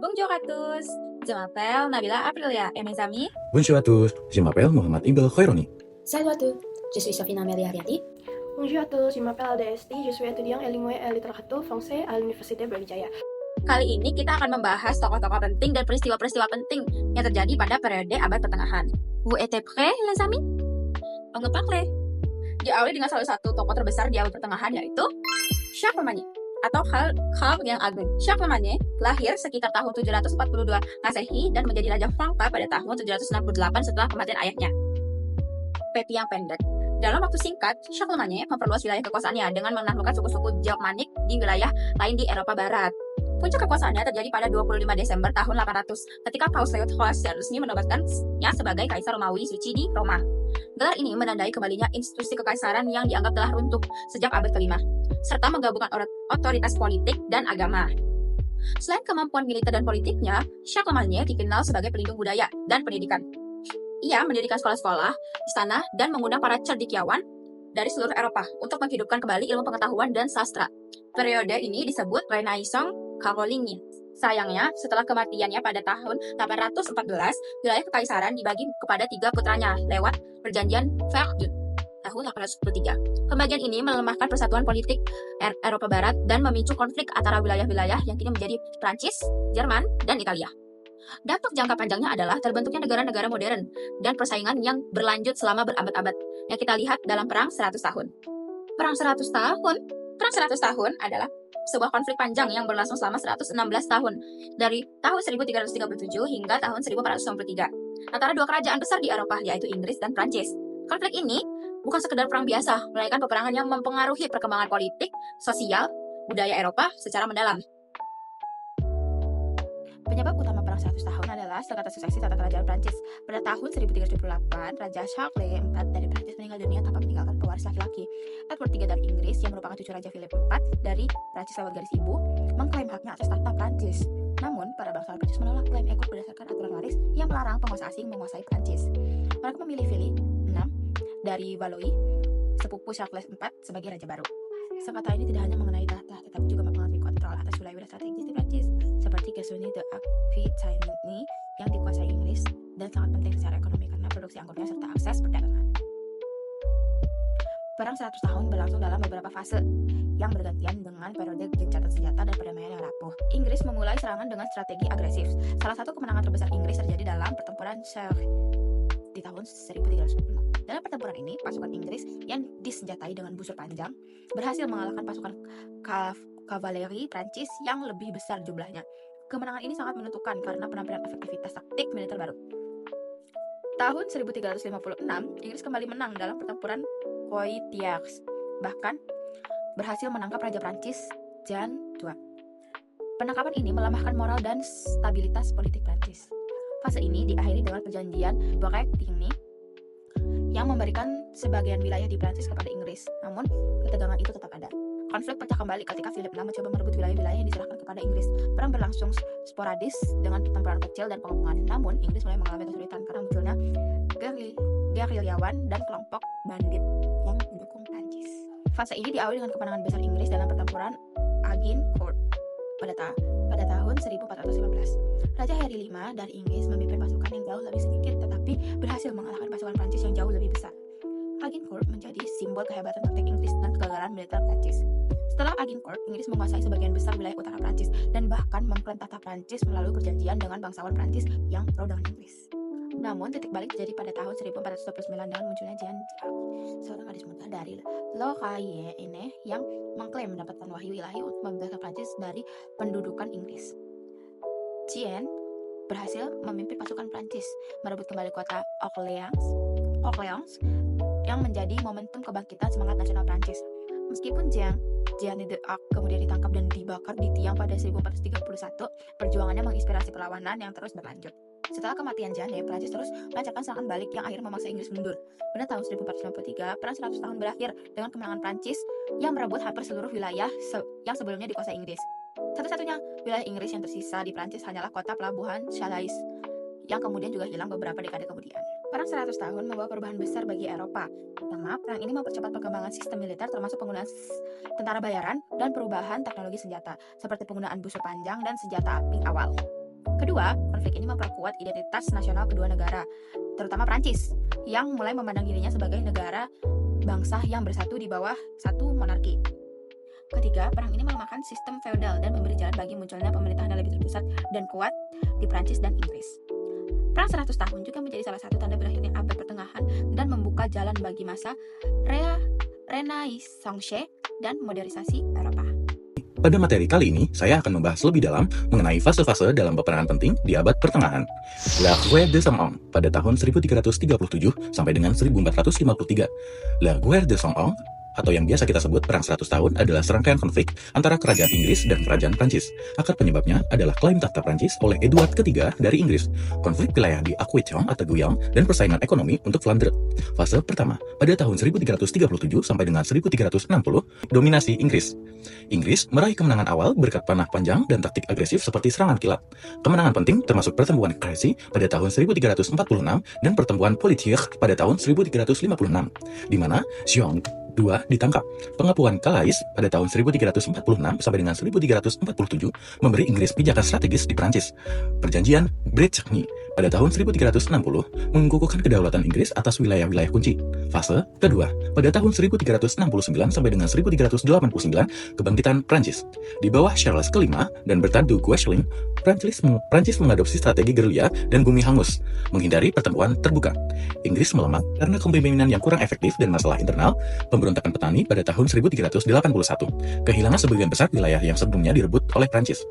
Bonjour à tous, je m'appelle Nabila Aprilia et mes amis. Bonjour à tous, je m'appelle Mohamed Iqbal Khaironi. Salut à tous, je suis Sophie Amélie Ariati. Bonjour à tous, je m'appelle Aldesti, je suis étudiant Illinois et littérature français à l'Université Brawijaya. Kali ini kita akan membahas tokoh-tokoh penting dan peristiwa-peristiwa penting yang terjadi pada periode abad pertengahan. Vous êtes prêts, les amis? On est prêts. Diawali dengan salah satu tokoh terbesar di abad pertengahan yaitu Charlemagne atau Karl yang Agung. Charlemagne lahir sekitar tahun 742 Masehi dan menjadi Raja Franka pada tahun 768 setelah kematian ayahnya. Pepi yang pendek. Dalam waktu singkat, Charlemagne memperluas wilayah kekuasaannya dengan menaklukkan suku-suku Germanik di wilayah lain di Eropa Barat. Puncak kekuasaannya terjadi pada 25 Desember tahun 800 ketika Paus Leo XII resmi menobatkannya sebagai Kaisar Romawi Suci di Roma. Gelar ini menandai kembalinya institusi kekaisaran yang dianggap telah runtuh sejak abad ke-5, serta menggabungkan otoritas politik dan agama. Selain kemampuan militer dan politiknya, Charlemagne dikenal sebagai pelindung budaya dan pendidikan. Ia mendirikan sekolah-sekolah, istana, dan mengundang para cendekiawan dari seluruh Eropa untuk menghidupkan kembali ilmu pengetahuan dan sastra. Periode ini disebut Renaissance Carolingian. Sayangnya, setelah kematiannya pada tahun 814, wilayah kekaisaran dibagi kepada 3 putranya lewat perjanjian Verdun tahun 813. Pembagian ini melemahkan persatuan politik Eropa Barat dan memicu konflik antara wilayah-wilayah yang kini menjadi Prancis, Jerman, dan Italia. Dampak jangka panjangnya adalah terbentuknya negara-negara modern dan persaingan yang berlanjut selama berabad-abad yang kita lihat dalam Perang 100 tahun. Perang 100 tahun adalah sebuah konflik panjang yang berlangsung selama 116 tahun, dari tahun 1337 hingga tahun 1493, antara dua kerajaan besar di Eropa, yaitu Inggris dan Prancis. Konflik ini bukan sekedar perang biasa, melainkan peperangan yang mempengaruhi perkembangan politik, sosial, budaya Eropa secara mendalam. Penyebab utama perang 100 tahun adalah sengketa suksesi tata kerajaan Prancis. Pada tahun 1328, Raja Charles IV dari Prancis meninggal dunia tanpa meninggalkan pewaris laki-laki. Edward III dari Inggris, yang merupakan cucu Raja Philip IV dari Prancis lewat garis ibu, mengklaim haknya atas tahta Prancis. Namun, para bangsawan Prancis menolak klaim Edward berdasarkan aturan waris yang melarang penguasa asing menguasai Prancis. Mereka memilih Philip VI dari Valois, sepupu Charles IV, sebagai raja baru. Sengketa ini tidak hanya mengenai tahta, tetapi juga mempengaruhi kontrol atas wilayah strategis di Prancis, seperti Quesunie de Aquitaine yang dikuasai Inggris dan sangat penting secara ekonomi karena produksi anggurnya serta akses perdagangan. Perang 100 tahun berlangsung dalam beberapa fase yang bergantian dengan periode gencatan senjata dan perdamaian yang rapuh. Inggris memulai serangan dengan strategi agresif. Salah satu kemenangan terbesar Inggris terjadi dalam pertempuran Sèvres di tahun 1306. Dalam pertempuran ini, pasukan Inggris yang disenjatai dengan busur panjang berhasil mengalahkan pasukan kavaleri Prancis yang lebih besar jumlahnya. Kemenangan ini sangat menentukan karena penampilan efektivitas taktik militer baru. Tahun 1356, Inggris kembali menang dalam pertempuran Poitiers, bahkan berhasil menangkap Raja Prancis Jean II. Penangkapan ini melemahkan moral dan stabilitas politik Prancis. Fase ini diakhiri dengan perjanjian Brest-Ligny yang memberikan sebagian wilayah di Prancis kepada Inggris. Namun, ketegangan itu tetap ada. Konflik pecah kembali ketika Philip VI mencoba merebut wilayah-wilayah yang diserahkan kepada Inggris. Perang berlangsung sporadis dengan pertempuran kecil dan pengepungan. Namun, Inggris mulai mengalami kesulitan karena munculnya gerilyawan dan kelompok bandit yang mendukung Prancis. Fase ini diawali dengan kemenangan besar Inggris dalam pertempuran Agincourt pada tahun 1415. Raja Henry V dari Inggris memimpin pasukan yang jauh lebih sedikit tetapi berhasil mengalahkan pasukan Prancis yang jauh lebih besar. Agincourt menjadi simbol kehebatan taktik Inggris dan kegagalan militer Prancis. Setelah Agincourt, Inggris menguasai sebagian besar wilayah utara Prancis dan bahkan mengklaim tahta Prancis melalui perjanjian dengan bangsawan Prancis yang pro dengan Inggris. Namun, titik balik terjadi pada tahun 1429 dengan munculnya Jean d'Arc, seorang gadis muda dari Lorraine yang mengklaim mendapatkan wahyu ilahi untuk membebaskan Prancis dari pendudukan Inggris. Jean berhasil memimpin pasukan Prancis merebut kembali kota Orléans yang menjadi momentum kebangkitan semangat nasional Prancis. Meskipun Jean d'Arc kemudian ditangkap dan dibakar di tiang pada 1431, perjuangannya menginspirasi perlawanan yang terus berlanjut. Setelah kematian Jeanne, Prancis terus melancarkan serangan balik yang akhirnya memaksa Inggris mundur. Pada tahun 1493, perang 100 tahun berakhir dengan kemenangan Prancis yang merebut hampir seluruh wilayah yang sebelumnya dikuasai Inggris. Satu-satunya wilayah Inggris yang tersisa di Prancis hanyalah kota pelabuhan Calais, yang kemudian juga hilang beberapa dekade kemudian. Perang 100 tahun membawa perubahan besar bagi Eropa. Pertama, perang ini mempercepat perkembangan sistem militer termasuk penggunaan tentara bayaran dan perubahan teknologi senjata, seperti penggunaan busur panjang dan senjata api awal. Kedua, konflik ini memperkuat identitas nasional kedua negara, terutama Prancis, yang mulai memandang dirinya sebagai negara bangsa yang bersatu di bawah satu monarki. Ketiga, perang ini melemahkan sistem feodal dan memberi jalan bagi munculnya pemerintahan yang lebih terpusat dan kuat di Prancis dan Inggris. Perang 100 tahun juga menjadi salah satu tanda berakhirnya abad pertengahan dan membuka jalan bagi masa Renaissance dan modernisasi Eropa. Pada materi kali ini, saya akan membahas lebih dalam mengenai fase-fase dalam peperangan penting di abad pertengahan. La Guerre de Cent Ans pada tahun 1337 sampai dengan 1453. La Guerre de Cent Ans atau yang biasa kita sebut Perang 100 Tahun adalah serangkaian konflik antara Kerajaan Inggris dan Kerajaan Prancis. Akar penyebabnya adalah klaim takhta Prancis oleh Edward III dari Inggris, konflik wilayah di Aquitaine atau Guyang, dan persaingan ekonomi untuk Flandre. Fase pertama, pada tahun 1337 sampai dengan 1360, dominasi Inggris. Inggris meraih kemenangan awal berkat panah panjang dan taktik agresif seperti serangan kilat. Kemenangan penting termasuk pertempuran Crécy pada tahun 1346 dan pertempuran Poitiers pada tahun 1356, di mana Jean II ditangkap. Pengakuan Calais pada tahun 1346 sampai dengan 1347 memberi Inggris pijakan strategis di Prancis. Perjanjian Bretagne pada tahun 1360 mengukuhkan kedaulatan Inggris atas wilayah-wilayah kunci. Fase kedua, pada tahun 1369 sampai dengan 1389, kebangkitan Prancis. Di bawah Charles V dan Bertrand du Guesclin, Prancis mengadopsi strategi gerilya dan bumi hangus, menghindari pertempuran terbuka. Inggris melemah karena kepemimpinan yang kurang efektif dan masalah internal. Pemberontakan petani pada tahun 1381, kehilangan sebagian besar wilayah yang sebelumnya direbut oleh Prancis.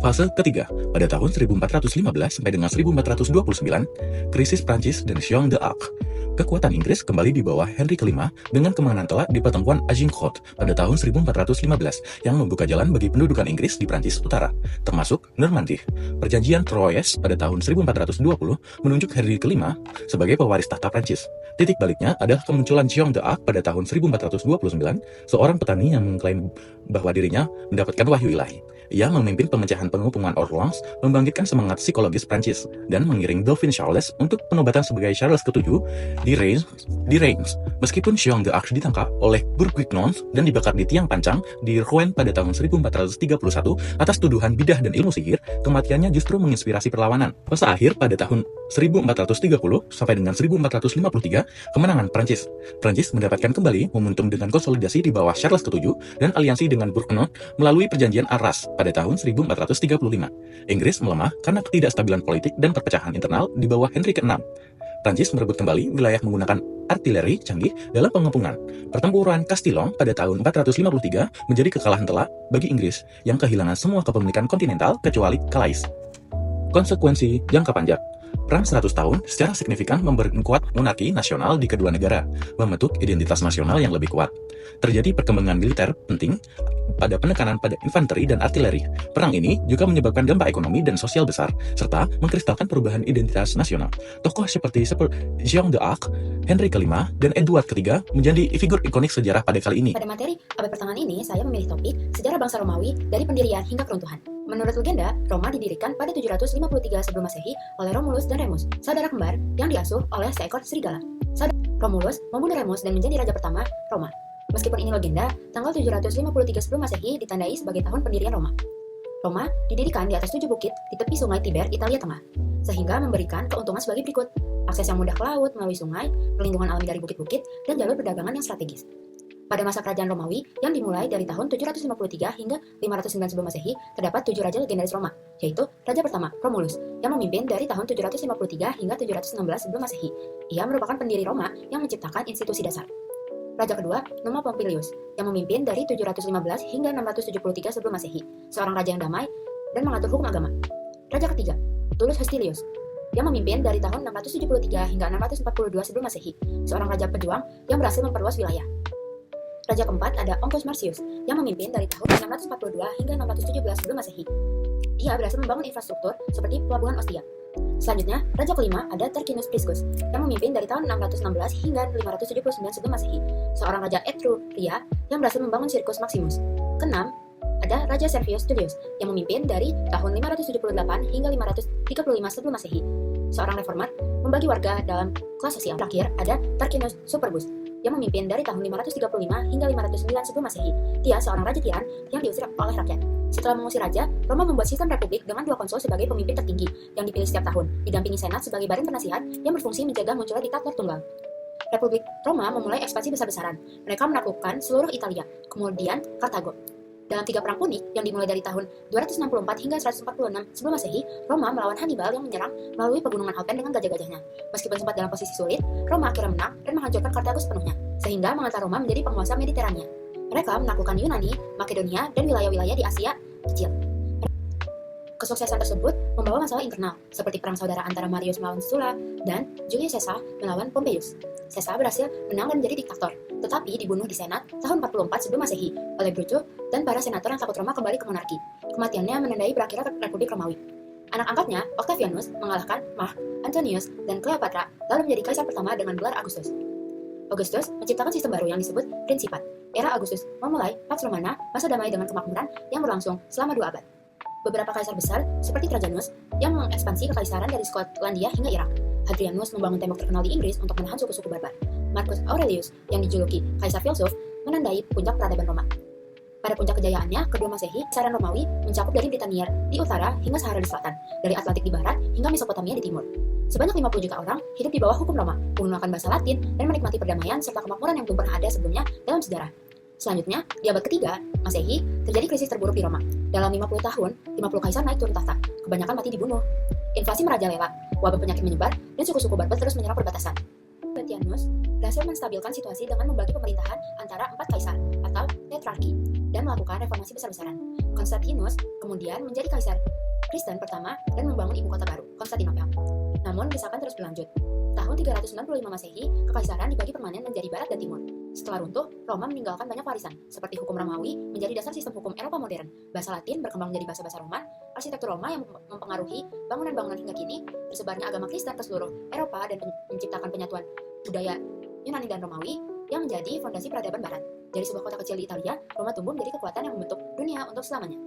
Fase ketiga, pada tahun 1415 sampai dengan 1429, krisis Prancis dan Jean d'Arc. Kekuatan Inggris kembali di bawah Henry V dengan kemenangan telak di pertempuran Agincourt pada tahun 1415 yang membuka jalan bagi pendudukan Inggris di Prancis Utara, termasuk Normandy. Perjanjian Troyes pada tahun 1420 menunjuk Henry V sebagai pewaris tahta Prancis. Titik baliknya adalah kemunculan Jean d'Arc pada tahun 1429, seorang petani yang mengklaim bahwa dirinya mendapatkan wahyu ilahi. Ia memimpin pemecahan pengepungan Orleans, membangkitkan semangat psikologis Prancis, dan mengiring Dauphin Charles untuk penobatan sebagai Charles VII di Reims. Meskipun Jean d'Arc ditangkap oleh Bourguignon dan dibakar di tiang pancang di Rouen pada tahun 1431 atas tuduhan bidah dan ilmu sihir, kematiannya justru menginspirasi perlawanan. Fase akhir pada tahun 1430 sampai dengan 1453, kemenangan Prancis. Prancis mendapatkan kembali momentum dengan konsolidasi di bawah Charles VII dan aliansi dengan Bourguignon melalui perjanjian Arras pada tahun 1435. Inggris melemah karena ketidakstabilan politik dan perpecahan internal di bawah Henry VI. Prancis merebut kembali wilayah menggunakan artileri canggih dalam pengepungan. Pertempuran Castillon pada tahun 453 menjadi kekalahan telak bagi Inggris yang kehilangan semua kepemilikan kontinental kecuali Calais. Konsekuensi jangka panjang. Perang 100 tahun secara signifikan memperkuat monarki nasional di kedua negara, membentuk identitas nasional yang lebih kuat. Terjadi perkembangan militer penting pada penekanan pada infanteri dan artileri. Perang ini juga menyebabkan dampak ekonomi dan sosial besar, serta mengkristalkan perubahan identitas nasional. Tokoh seperti Jean d'Arc, Henry V, dan Edward III menjadi figur ikonik sejarah pada kali ini. Pada materi abad pertengahan ini, saya memilih topik sejarah bangsa Romawi dari pendirian hingga keruntuhan. Menurut legenda, Roma didirikan pada 753 sebelum Masehi oleh Romulus dan Remus, saudara kembar yang diasuh oleh seekor serigala. Romulus membunuh Remus dan menjadi raja pertama Roma. Meskipun ini legenda, tanggal 753 sebelum Masehi ditandai sebagai tahun pendirian Roma. Roma didirikan di atas 7 bukit di tepi sungai Tiber, Italia Tengah, sehingga memberikan keuntungan sebagai berikut: akses yang mudah ke laut melalui sungai, perlindungan alami dari bukit-bukit, dan jalur perdagangan yang strategis. Pada masa kerajaan Romawi, yang dimulai dari tahun 753 hingga 509 sebelum Masehi, terdapat 7 raja legendaris Roma, yaitu Raja pertama, Romulus, yang memimpin dari tahun 753 hingga 716 sebelum Masehi. Ia merupakan pendiri Roma yang menciptakan institusi dasar. Raja kedua, Numa Pompilius, yang memimpin dari 715 hingga 673 sebelum Masehi, seorang raja yang damai dan mengatur hukum agama. Raja ketiga, Tullus Hostilius, yang memimpin dari tahun 673 hingga 642 sebelum Masehi, seorang raja pejuang yang berhasil memperluas wilayah. Raja keempat ada Ongcus Marcius, yang memimpin dari tahun 642 hingga 617 sebelum Masehi. Dia berhasil membangun infrastruktur seperti pelabuhan Ostia. Selanjutnya, raja kelima ada Tarquinius Priscus, yang memimpin dari tahun 616 hingga 579 sebelum Masehi, seorang raja Etruria yang berhasil membangun Circus Maximus. Keenam, ada Raja Servius Tullius, yang memimpin dari tahun 578 hingga 535 sebelum Masehi, seorang reformat membagi warga dalam kelas sosial. Terakhir, ada Tarquinius Superbus, yang memimpin dari tahun 535 hingga 509 sebelum Masehi. Dia seorang raja tiran yang diusir oleh rakyat. Setelah mengusir raja, Roma membuat sistem republik dengan 2 konsul sebagai pemimpin tertinggi yang dipilih setiap tahun, didampingi senat sebagai badan penasihat yang berfungsi menjaga munculnya diktator tunggal. Republik Roma memulai ekspansi besar-besaran. Mereka menaklukkan seluruh Italia, kemudian Kartago. Dalam 3 perang Punik yang dimulai dari tahun 264 hingga 146 sebelum Masehi, Roma melawan Hannibal yang menyerang melalui pegunungan Alpen dengan gajah-gajahnya. Meskipun sempat dalam posisi sulit, Roma akhirnya menang dan menghancurkan Kartago sepenuhnya, sehingga mengangkat Roma menjadi penguasa Mediterania. Mereka menaklukkan Yunani, Makedonia, dan wilayah-wilayah di Asia kecil. Kesuksesan tersebut membawa masalah internal, seperti perang saudara antara Marius melawan Sulla dan Julius Caesar melawan Pompeius. Caesar berhasil menang dan menjadi diktator, tetapi dibunuh di Senat tahun 44 sebelum Masehi oleh Brutus dan para senator yang takut Roma kembali ke monarki. Kematiannya menandai berakhirnya Republik Romawi. Anak angkatnya, Octavianus, mengalahkan Mark Antonius dan Cleopatra, lalu menjadi kaisar pertama dengan gelar Augustus. Augustus menciptakan sistem baru yang disebut Prinsipat. Era Augustus memulai Pax Romana, masa damai dengan kemakmuran yang berlangsung selama 2 abad. Beberapa kaisar besar, seperti Trajanus, yang mengekspansi kekaisaran dari Skotlandia hingga Irak. Hadrianus membangun tembok terkenal di Inggris untuk menahan suku-suku barbar. Marcus Aurelius, yang dijuluki Kaisar Filsuf, menandai puncak peradaban Roma. Pada puncak kejayaannya, kedua Masehi, kekaisaran Romawi mencakup dari Britania di utara hingga Sahara di selatan, dari Atlantik di barat hingga Mesopotamia di timur. Sebanyak 50 juta orang hidup di bawah hukum Roma, menggunakan bahasa Latin, dan menikmati perdamaian serta kemakmuran yang belum pernah ada sebelumnya dalam sejarah. Selanjutnya, di abad ketiga, Masehi, terjadi krisis terburuk di Roma. Dalam 50 tahun, 50 kaisar naik turun tahta, kebanyakan mati dibunuh. Inflasi merajalela, wabah penyakit menyebar, dan suku-suku barbar terus menyerang perbatasan. Diocletianus berhasil menstabilkan situasi dengan membagi pemerintahan antara 4 kaisar, atau tetrarki, dan melakukan reformasi besar-besaran. Konstantinus kemudian menjadi kaisar Kristen pertama dan membangun ibu kota baru, Konstantinopel. Namun, desakan terus berlanjut. Tahun 365 Masehi, kekaisaran dibagi permanen menjadi barat dan timur. Setelah runtuh, Roma meninggalkan banyak warisan, seperti hukum Romawi menjadi dasar sistem hukum Eropa modern, bahasa Latin berkembang menjadi bahasa-bahasa Roman, arsitektur Roma yang mempengaruhi bangunan-bangunan hingga kini, tersebarnya agama Kristen ke seluruh Eropa dan menciptakan penyatuan budaya Yunani dan Romawi yang menjadi fondasi peradaban barat. Dari sebuah kota kecil di Italia, Roma tumbuh menjadi kekuatan yang membentuk dunia untuk selamanya.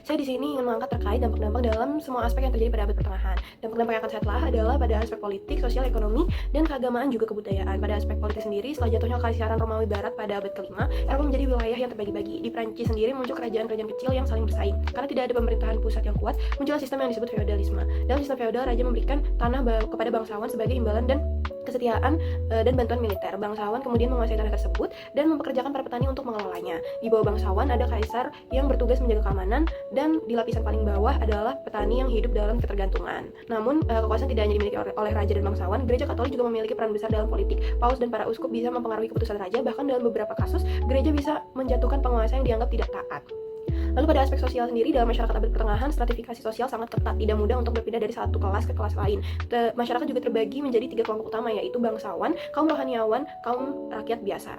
Saya di sini ingin mengangkat terkait dampak-dampak dalam semua aspek yang terjadi pada abad pertengahan. Dampak-dampak yang akan saya telah adalah pada aspek politik, sosial, ekonomi, dan keagamaan juga kebudayaan. Pada aspek politik sendiri, setelah jatuhnya kekaisaran Romawi Barat pada abad ke-5, Eropa menjadi wilayah yang terbagi-bagi. Di Prancis sendiri muncul kerajaan-kerajaan kecil yang saling bersaing. Karena tidak ada pemerintahan pusat yang kuat, muncullah sistem yang disebut feodalisme. Dalam sistem feodal, raja memberikan tanah kepada bangsawan sebagai imbalan dan kesetiaan dan bantuan militer. Bangsawan kemudian menguasai tanah tersebut dan mempekerjakan para petani untuk mengelolanya. Di bawah bangsawan ada kaisar yang bertugas menjaga keamanan, dan di lapisan paling bawah adalah petani yang hidup dalam ketergantungan. Namun, kekuasaan tidak hanya dimiliki oleh raja dan bangsawan, gereja Katolik juga memiliki peran besar dalam politik. Paus dan para uskup bisa mempengaruhi keputusan raja, bahkan dalam beberapa kasus, gereja bisa menjatuhkan penguasa yang dianggap tidak taat. Lalu pada aspek sosial sendiri, dalam masyarakat abad pertengahan, stratifikasi sosial sangat ketat, tidak mudah untuk berpindah dari satu kelas ke kelas lain. Masyarakat juga terbagi menjadi 3 kelompok utama, yaitu bangsawan, kaum rohaniawan, kaum rakyat biasa.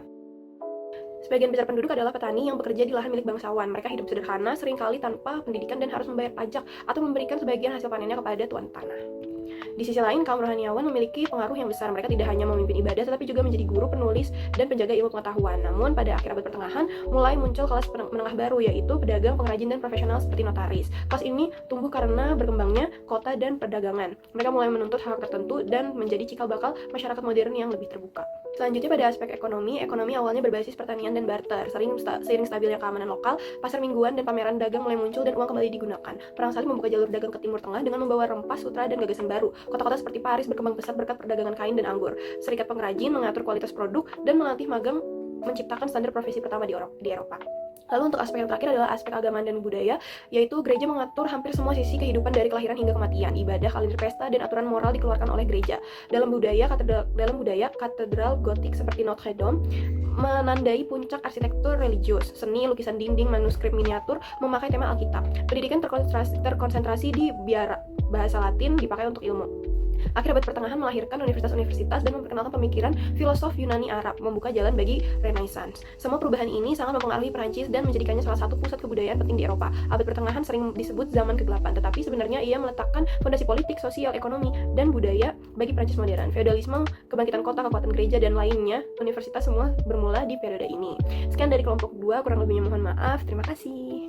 Sebagian besar penduduk adalah petani yang bekerja di lahan milik bangsawan. Mereka hidup sederhana, seringkali tanpa pendidikan dan harus membayar pajak atau memberikan sebagian hasil panennya kepada tuan tanah. Di sisi lain, kaum rohaniawan memiliki pengaruh yang besar. Mereka tidak hanya memimpin ibadah, tetapi juga menjadi guru, penulis, dan penjaga ilmu pengetahuan. Namun, pada akhir abad pertengahan, mulai muncul kelas menengah baru, yaitu pedagang, pengrajin, dan profesional seperti notaris. Kelas ini tumbuh karena berkembangnya kota dan perdagangan. Mereka mulai menuntut hal tertentu dan menjadi cikal bakal masyarakat modern yang lebih terbuka. Selanjutnya pada aspek ekonomi awalnya berbasis pertanian dan barter. Seiring stabilnya keamanan lokal, pasar mingguan dan pameran dagang mulai muncul dan uang kembali digunakan. Perang salib membuka jalur dagang ke Timur Tengah dengan membawa rempah, sutra, dan gagasan baru. Kota-kota seperti Paris berkembang pesat berkat perdagangan kain dan anggur. Serikat pengrajin mengatur kualitas produk dan melatih magang menciptakan standar profesi pertama di Eropa. Lalu untuk aspek yang terakhir adalah aspek agama dan budaya, yaitu gereja mengatur hampir semua sisi kehidupan dari kelahiran hingga kematian. Ibadah, kalender pesta, dan aturan moral dikeluarkan oleh gereja. Dalam budaya, katedral gotik seperti Notre Dame menandai puncak arsitektur religius. Seni, lukisan dinding, manuskrip miniatur memakai tema Alkitab. Pendidikan terkonsentrasi di bahasa Latin dipakai untuk ilmu. Akhir abad pertengahan melahirkan universitas-universitas dan memperkenalkan pemikiran filosof Yunani Arab, membuka jalan bagi Renaissance. Semua perubahan ini sangat mempengaruhi Perancis dan menjadikannya salah satu pusat kebudayaan penting di Eropa. Abad pertengahan sering disebut zaman ke-8, tetapi sebenarnya ia meletakkan fondasi politik, sosial, ekonomi, dan budaya bagi Perancis modern. Feodalisme, kebangkitan kota, kekuatan gereja, dan lainnya, universitas semua bermula di periode ini. Sekian dari kelompok 2, kurang lebihnya mohon maaf. Terima kasih.